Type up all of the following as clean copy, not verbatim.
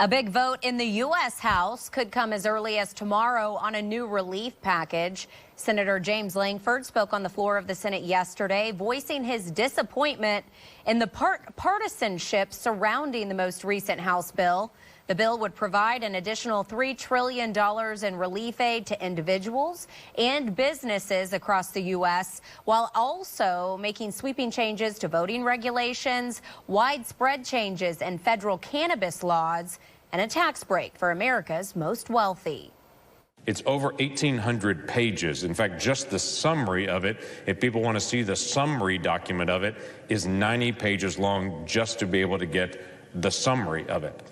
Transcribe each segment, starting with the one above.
A big vote in the U.S. House could come as early as tomorrow on a new relief package. Senator James Lankford spoke on the floor of the Senate yesterday, voicing his disappointment in the partisanship surrounding the most recent House bill. The bill would provide an additional $3 trillion in relief aid to individuals and businesses across the U.S., while also making sweeping changes to voting regulations, widespread changes in federal cannabis laws, and a tax break for America's most wealthy. It's over 1,800 pages. In fact, just the summary of it, if people want to see the summary document of it, is 90 pages long just to be able to get the summary of it.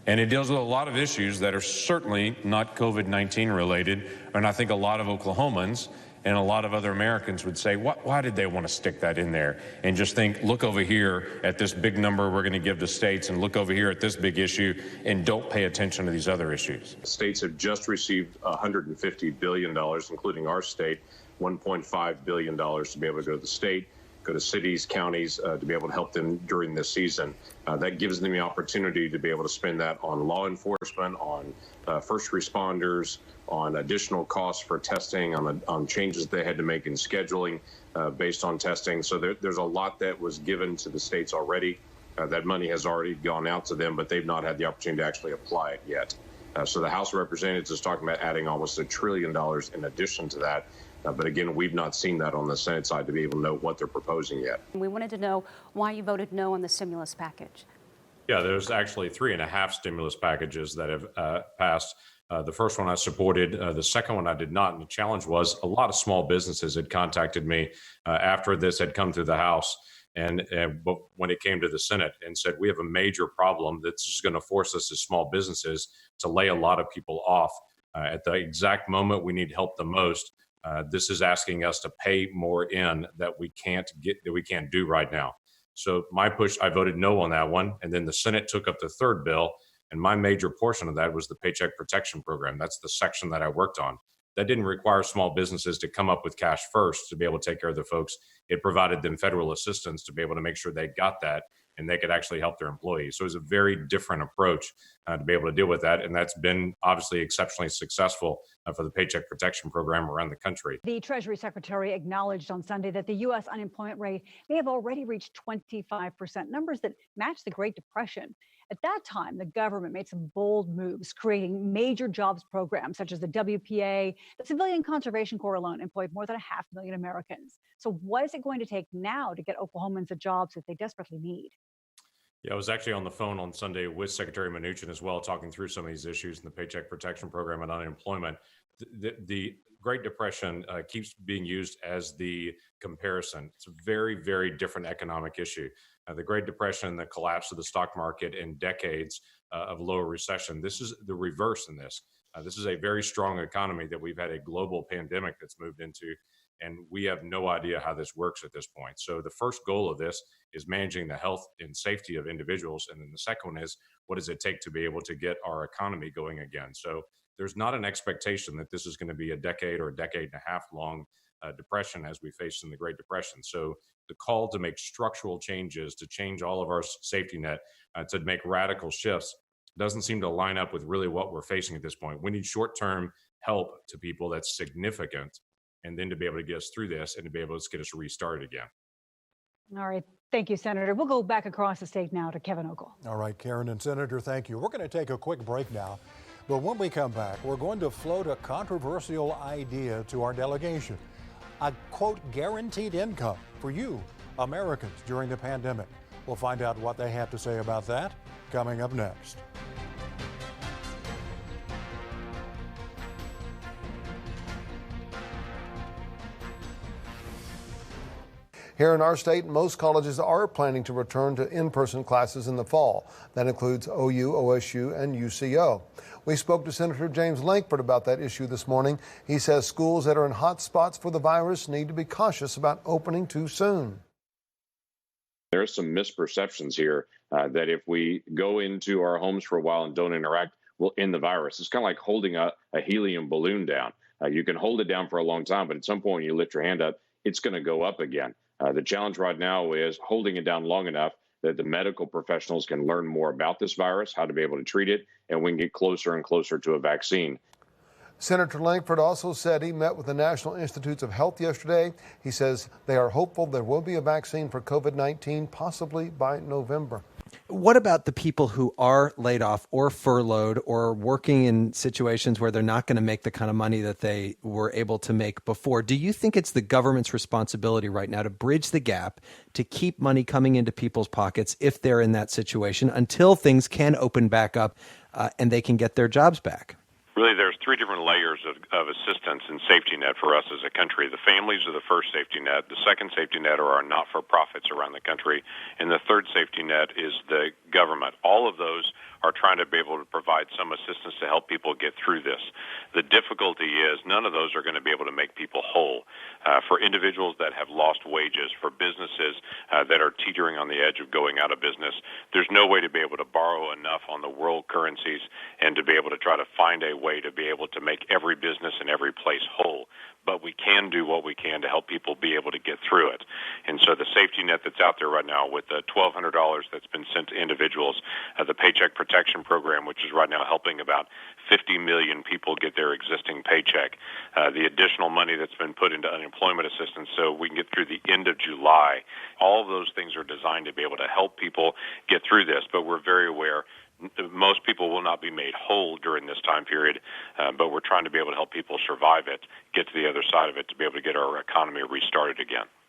And it deals with a lot of issues that are certainly not COVID-19 related. And I think a lot of Oklahomans and a lot of other Americans would say, why did they want to stick that in there? And just think, look over here at this big number we're going to give the states, and look over here at this big issue, and don't pay attention to these other issues. States have just received $150 billion, including our state, $1.5 billion to be able to go to the state, go to cities, counties, to be able to help them during this season. That gives them the opportunity to be able to spend that on law enforcement, on first responders, on additional costs for testing, on changes they had to make in scheduling based on testing. So there's a lot that was given to the states already. That money has already gone out to them, but they've not had the opportunity to actually apply it yet. So the House of Representatives is talking about adding almost $1 trillion in addition to that. But again, we've not seen that on the Senate side to be able to know what they're proposing yet. We wanted to know why you voted no on the stimulus package. Yeah, there's actually 3.5 stimulus packages that have passed. The first one I supported, the second one I did not. And the challenge was a lot of small businesses had contacted me after this had come through the House but when it came to the Senate and said, we have a major problem that's just going to force us as small businesses to lay a lot of people off at the exact moment we need help the most. This is asking us to pay more in that we can't do right now. So my push, I voted no on that one. And then the Senate took up the third bill. And my major portion of that was the Paycheck Protection Program. That's the section that I worked on. That didn't require small businesses to come up with cash first to be able to take care of the folks. It provided them federal assistance to be able to make sure they got that and they could actually help their employees. So it was a very different approach to be able to deal with that. And that's been obviously exceptionally successful for the Paycheck Protection Program around the country. The Treasury Secretary acknowledged on Sunday that the U.S. unemployment rate may have already reached 25%, numbers that match the Great Depression. At that time, the government made some bold moves, creating major jobs programs such as the WPA. The Civilian Conservation Corps alone employed more than 500,000 Americans. So what is it going to take now to get Oklahomans the jobs that they desperately need? Yeah, I was actually on the phone on Sunday with Secretary Mnuchin as well, talking through some of these issues in the Paycheck Protection Program and unemployment. The Great Depression keeps being used as the comparison. It's a very, very different economic issue. The Great Depression, the collapse of the stock market, and decades of lower recession. This is the reverse in this. This is a very strong economy that we've had a global pandemic that's moved into, and we have no idea how this works at this point. So the first goal of this is managing the health and safety of individuals. And then the second one is, what does it take to be able to get our economy going again? So there's not an expectation that this is going to be a decade or a decade and a half long depression as we faced in the Great Depression. So the call to make structural changes, to change all of our safety net, to make radical shifts doesn't seem to line up with really what we're facing at this point. We need short-term help to people that's significant, and then to be able to get us through this and to be able to get us restarted again. All right. Thank you, Senator. We'll go back across the state now to Kevin Ogle. All right, Karen and Senator, thank you. We're going to take a quick break now. But when we come back, we're going to float a controversial idea to our delegation. A, quote, guaranteed income for you, Americans, during the pandemic. We'll find out what they have to say about that coming up next. Here in our state, most colleges are planning to return to in-person classes in the fall. That includes OU, OSU, and UCO. We spoke to Senator James Lankford about that issue this morning. He says schools that are in hot spots for the virus need to be cautious about opening too soon. There are some misperceptions here that if we go into our homes for a while and don't interact, we'll end the virus. It's kind of like holding a helium balloon down. You can hold it down for a long time, but at some point when you lift your hand up, it's going to go up again. The challenge right now is holding it down long enough that the medical professionals can learn more about this virus, how to be able to treat it, and we can get closer and closer to a vaccine. Senator Lankford also said he met with the National Institutes of Health yesterday. He says they are hopeful there will be a vaccine for COVID-19 possibly by November. What about the people who are laid off or furloughed or working in situations where they're not going to make the kind of money that they were able to make before? Do you think it's the government's responsibility right now to bridge the gap, to keep money coming into people's pockets if they're in that situation until things can open back up and they can get their jobs back? Really, there's three different layers of assistance and safety net for us as a country. The families are the first safety net. The second safety net are our not-for-profits around the country. And the third safety net is the government. All of those are trying to be able to provide some assistance to help people get through this. The difficulty is none of those are going to be able to make people whole. For individuals that have lost wages, for businesses that are teetering on the edge of going out of business, there's no way to be able to borrow enough on the world currencies and to be able to try to find a way to be able to make every business in every place whole. But we can do what we can to help people be able to get through it. And so the safety net that's out there right now with the $1,200 that's been sent to individuals, the Paycheck Protection Program, which is right now helping about 50 million people get their existing paycheck, the additional money that's been put into unemployment assistance so we can get through the end of July. All of those things are designed to be able to help people get through this, but we're very aware most people will not be made whole during this time period, but we're trying to be able to help people survive it, get to the other side of it, to be able to get our economy restarted again.